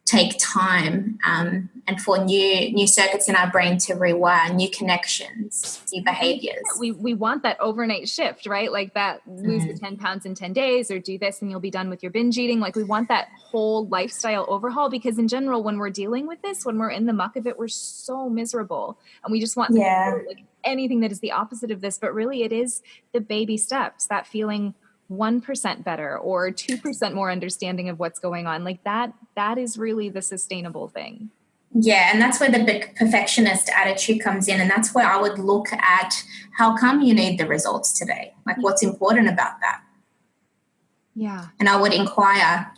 take time and for new circuits in our brain to rewire, new connections, new behaviors. We want that overnight shift, right? Like that lose the 10 pounds in 10 days or do this and you'll be done with your binge eating. Like we want that whole lifestyle overhaul because in general, when we're dealing with this, when we're in the muck of it, we're so miserable and we just want like anything that is the opposite of this. But really it is the baby steps, that feeling 1% better or 2% more understanding of what's going on. Like that is really the sustainable thing. Yeah, and that's where the big perfectionist attitude comes in. And that's where I would look at how come you need the results today? Like what's important about that? Yeah. And I would inquire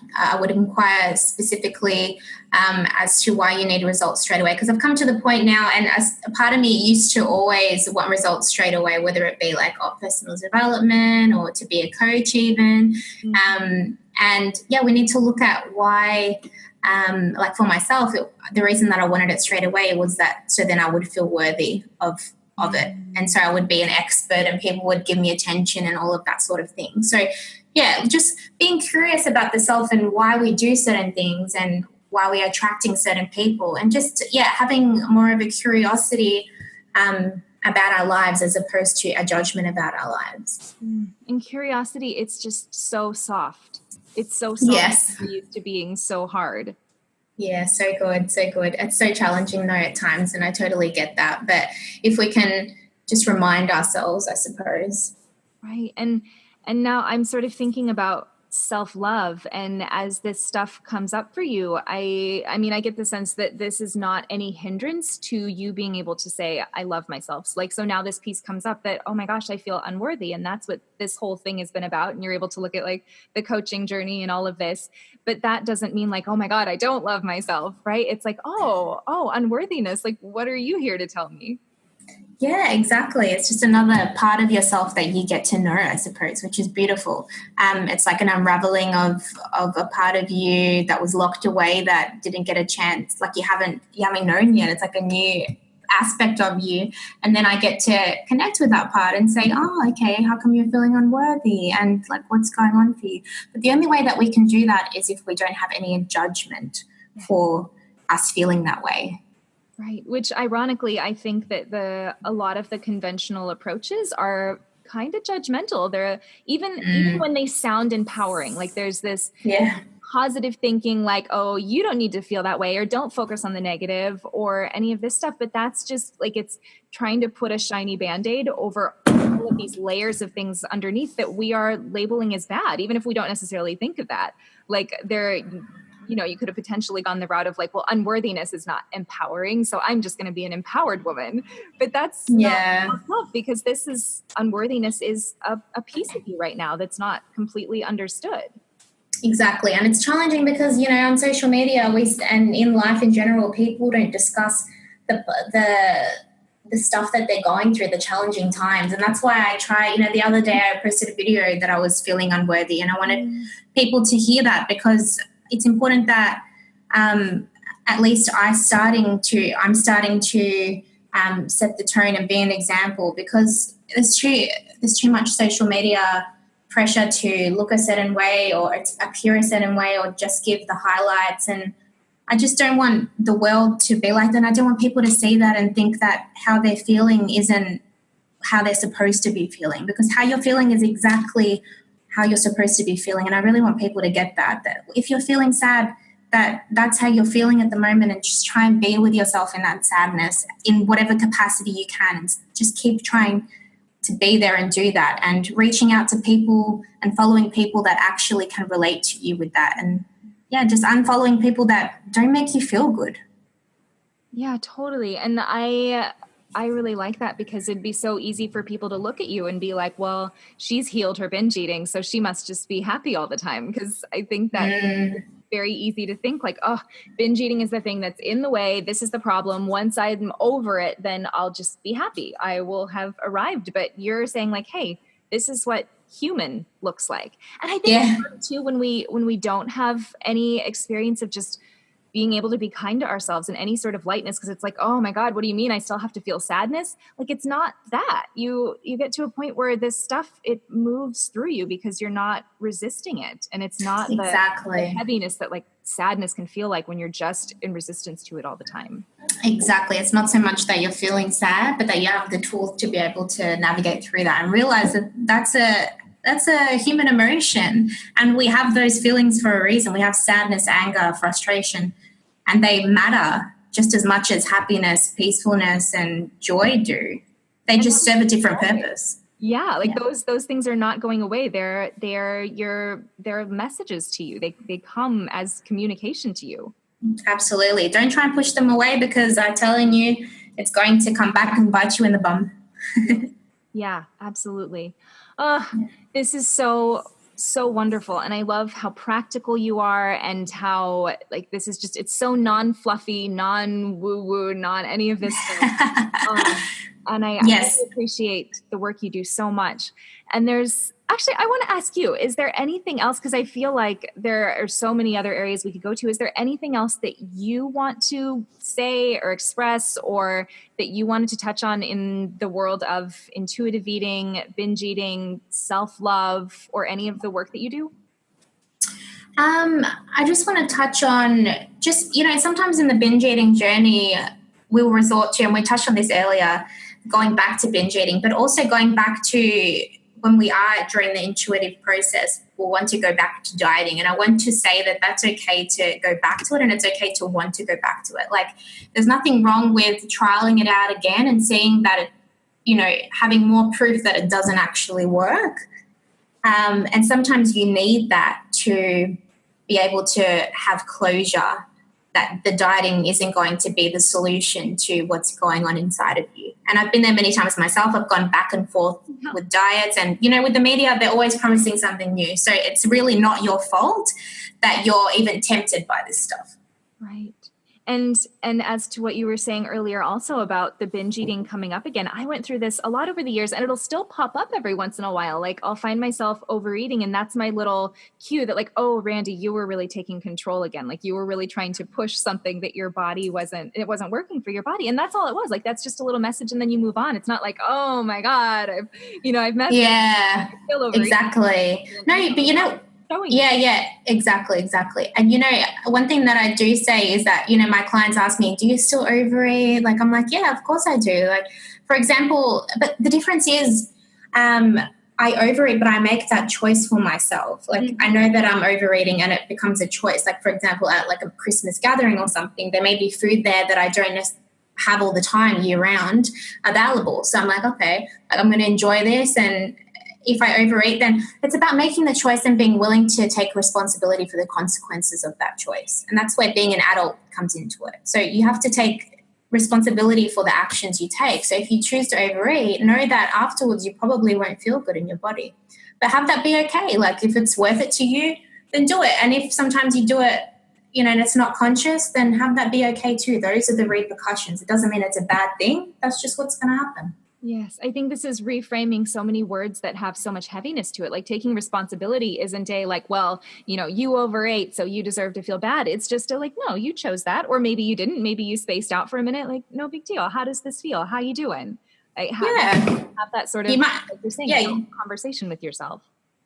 specifically as to why you need results straight away. Because I've come to the point now, and as a part of me used to always want results straight away, whether it be like personal development or to be a coach even. And yeah, we need to look at why, like for myself, the reason that I wanted it straight away was that so then I would feel worthy of it. And so I would be an expert and people would give me attention and all of that sort of thing. So yeah, just being curious about the self and why we do certain things and why we are attracting certain people and just, having more of a curiosity about our lives as opposed to a judgment about our lives. And curiosity, it's just so soft. It's so soft. Yes. We're used to being so hard. Yeah, so good, so good. It's so challenging though at times, and I totally get that. But if we can just remind ourselves, I suppose. Right. And now I'm sort of thinking about self-love. And as this stuff comes up for you, I mean, I get the sense that this is not any hindrance to you being able to say, I love myself. Like, so now this piece comes up that, oh my gosh, I feel unworthy. And that's what this whole thing has been about. And you're able to look at like the coaching journey and all of this, but that doesn't mean like, oh my God, I don't love myself, right? It's like, oh, unworthiness. Like, what are you here to tell me? Yeah, exactly. It's just another part of yourself that you get to know, I suppose, which is beautiful. It's like an unraveling of a part of you that was locked away that didn't get a chance, like you haven't known yet. It's like a new aspect of you, and then I get to connect with that part and say, oh, okay, how come you're feeling unworthy, and like what's going on for you? But the only way that we can do that is if we don't have any judgment for us feeling that way. Right. Which ironically, I think that a lot of the conventional approaches are kind of judgmental. They're even when they sound empowering, like there's this positive thinking like, oh, you don't need to feel that way, or don't focus on the negative or any of this stuff. But that's just like, it's trying to put a shiny Band-Aid over all of these layers of things underneath that we are labeling as bad, even if we don't necessarily think of that. Like you could have potentially gone the route of like, well, unworthiness is not empowering, so I'm just going to be an empowered woman. But that's not love, because unworthiness is a piece of you right now that's not completely understood. Exactly. And it's challenging because, on social media and in life in general, people don't discuss the stuff that they're going through, the challenging times. And that's why I try, the other day I posted a video that I was feeling unworthy, and I wanted people to hear that, because it's important that at least I'm starting to set the tone and be an example, because there's too much social media pressure to look a certain way or appear a certain way or just give the highlights. And I just don't want the world to be like that. I don't want people to see that and think that how they're feeling isn't how they're supposed to be feeling, because how you're feeling is exactly how you're supposed to be feeling. And I really want people to get that if you're feeling sad, that's how you're feeling at the moment, and just try and be with yourself in that sadness in whatever capacity you can, and just keep trying to be there and do that, and reaching out to people and following people that actually can relate to you with that, and just unfollowing people that don't make you feel good. Yeah, totally. And I really like that, because it'd be so easy for people to look at you and be like, well, she's healed her binge eating, so she must just be happy all the time. Because I think that it's very easy to think like, oh, binge eating is the thing that's in the way. This is the problem. Once I'm over it, then I'll just be happy. I will have arrived. But you're saying like, hey, this is what human looks like. And I think too, when we don't have any experience of just being able to be kind to ourselves in any sort of lightness, because it's like, oh my God, what do you mean I still have to feel sadness? Like, it's not that. You get to a point where this stuff, it moves through you because you're not resisting it. And it's not the heaviness that like sadness can feel like when you're just in resistance to it all the time. Exactly. It's not so much that you're feeling sad, but that you have the tools to be able to navigate through that and realize that that's a human emotion, and we have those feelings for a reason. We have sadness, anger, frustration, and they matter just as much as happiness, peacefulness, and joy do. They just serve a different purpose. Yeah, those things are not going away. They're messages to you. They come as communication to you. Absolutely. Don't try and push them away, because I'm telling you, it's going to come back and bite you in the bum. Yeah, absolutely. This is so wonderful. And I love how practical you are, and how like this is just, it's so non-fluffy, non-woo-woo, non any of this stuff. And I really appreciate the work you do so much. And I want to ask you, is there anything else? Because I feel like there are so many other areas we could go to. Is there anything else that you want to say or express, or that you wanted to touch on in the world of intuitive eating, binge eating, self-love, or any of the work that you do? I just want to touch on sometimes in the binge eating journey, we'll resort to, and we touched on this earlier, going back to binge eating, but also going back to when we are during the intuitive process, we'll want to go back to dieting. And I want to say that that's okay to go back to it, and it's okay to want to go back to it. Like, there's nothing wrong with trialing it out again and seeing that having more proof that it doesn't actually work. And sometimes you need that to be able to have closure that the dieting isn't going to be the solution to what's going on inside of you. And I've been there many times myself. I've gone back and forth with diets, and, with the media, they're always promising something new. So it's really not your fault that you're even tempted by this stuff. Right. And as to what you were saying earlier also about the binge eating coming up again, I went through this a lot over the years, and it'll still pop up every once in a while. Like I'll find myself overeating, and that's my little cue that like, oh, Randy, you were really taking control again. Like you were really trying to push something that your body wasn't working for your body. And that's all it was. Like that's just a little message, and then you move on. It's not like, oh my God, I've messed up. Yeah, exactly. No, but yeah, exactly. And, one thing that I do say is that, my clients ask me, do you still overeat? Like, I'm like, yeah, of course I do. Like, for example, but the difference is I overeat, but I make that choice for myself. Like, I know that I'm overeating and it becomes a choice. Like, for example, at like a Christmas gathering or something, there may be food there that I don't have all the time year round available. So I'm like, okay, like, I'm going to enjoy this, and if I overeat, then it's about making the choice and being willing to take responsibility for the consequences of that choice. And that's where being an adult comes into it. So you have to take responsibility for the actions you take. So if you choose to overeat, know that afterwards you probably won't feel good in your body. But have that be okay. Like if it's worth it to you, then do it. And if sometimes you do it, and it's not conscious, then have that be okay too. Those are the repercussions. It doesn't mean it's a bad thing. That's just what's going to happen. Yes, I think this is reframing so many words that have so much heaviness to it. Like taking responsibility isn't a like, well, you overate, so you deserve to feel bad. It's just a like, no, you chose that. Or maybe you didn't. Maybe you spaced out for a minute. Like, no big deal. How does this feel? How you doing? Have that sort of like you're saying, conversation with yourself.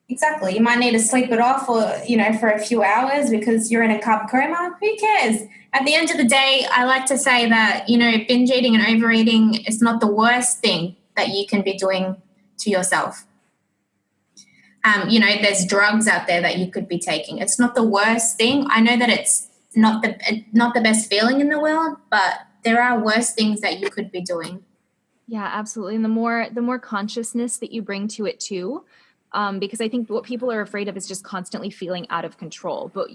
Exactly. You might need to sleep it off or, for a few hours because you're in a carb coma. Who cares? At the end of the day, I like to say that, binge eating and overeating is not the worst thing that you can be doing to yourself. There's drugs out there that you could be taking. It's not the worst thing. I know that it's not the best feeling in the world, but there are worse things that you could be doing. Yeah, absolutely. And the more consciousness that you bring to it too, because I think what people are afraid of is just constantly feeling out of control. But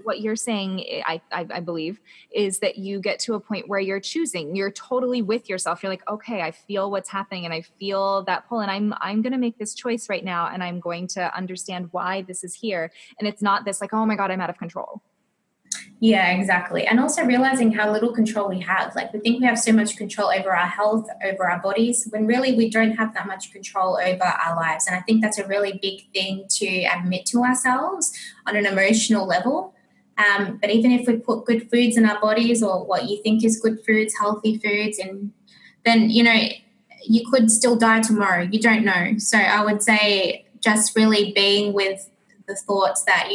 what you're saying, I believe, is that you get to a point where you're choosing. You're totally with yourself. You're like, okay, I feel what's happening, and I feel that pull, and I'm going to make this choice right now, and I'm going to understand why this is here. And it's not this like, oh my God, I'm out of control. Yeah, exactly. And also realizing how little control we have. Like we think we have so much control over our health, over our bodies, when really we don't have that much control over our lives. And I think that's a really big thing to admit to ourselves on an emotional level. But even if we put good foods in our bodies, or what you think is good foods, healthy foods, and then, you could still die tomorrow. You don't know. So I would say just really being with the thoughts that,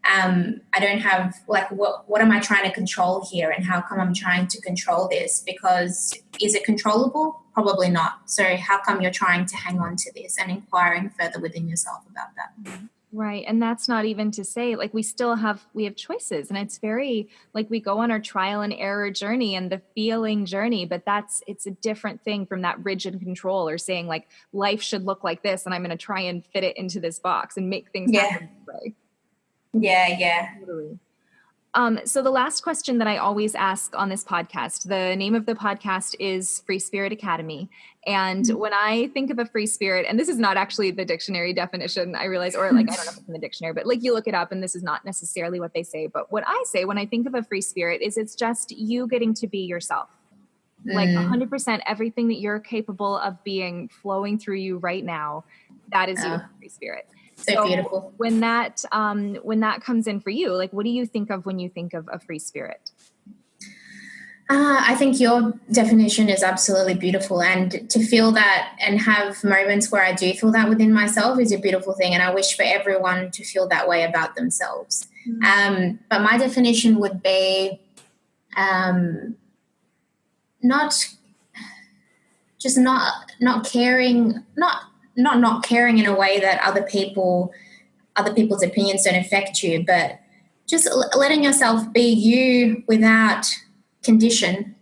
I don't have like what am I trying to control here, and how come I'm trying to control this? Because is it controllable? Probably not. So how come you're trying to hang on to this, and inquiring further within yourself about that? Right. And that's not even to say like we have choices, and it's very like we go on our trial and error journey and the feeling journey, but it's a different thing from that rigid control, or saying like life should look like this and I'm going to try and fit it into this box and make things happen this way. Yeah. Totally. So the last question that I always ask on this podcast, the name of the podcast is Free Spirit Academy. And when I think of a free spirit, and this is not actually the dictionary definition, I realize, or like, I don't know if it's in the dictionary, but like you look it up and this is not necessarily what they say. But what I say when I think of a free spirit is it's just you getting to be yourself. Like 100% everything that you're capable of being flowing through you right now, that is you, free spirit. So beautiful. When that comes in for you, like, what do you think of when you think of a free spirit? I think your definition is absolutely beautiful, and to feel that and have moments where I do feel that within myself is a beautiful thing, and I wish for everyone to feel that way about themselves. But my definition would be not caring, not caring in a way that other people's opinions don't affect you, but just letting yourself be you without condition,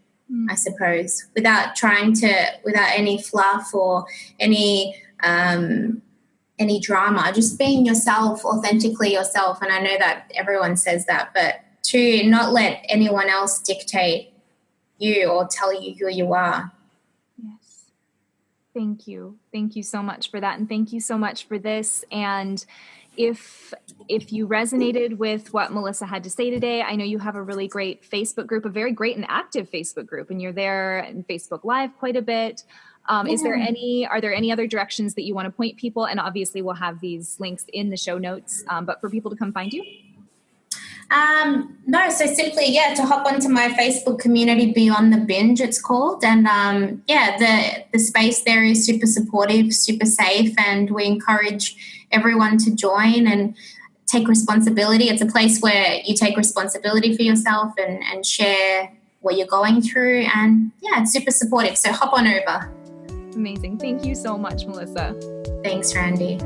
I suppose, without any fluff or any drama, just being yourself, authentically yourself. And I know that everyone says that, but to not let anyone else dictate you or tell you who you are. Thank you. Thank you so much for that. And thank you so much for this. And if you resonated with what Melissa had to say today, I know you have a really great Facebook group, a very great and active Facebook group, and you're there in Facebook Live quite a bit. Are there any other directions that you want to point people? And obviously we'll have these links in the show notes, but for people to come find you? No, so simply, to hop onto my Facebook community, Beyond the Binge, it's called. And the space there is super supportive, super safe, and we encourage everyone to join and take responsibility. It's a place where you take responsibility for yourself and share what you're going through. And it's super supportive. So hop on over. Amazing. Thank you so much, Melissa. Thanks, Randy.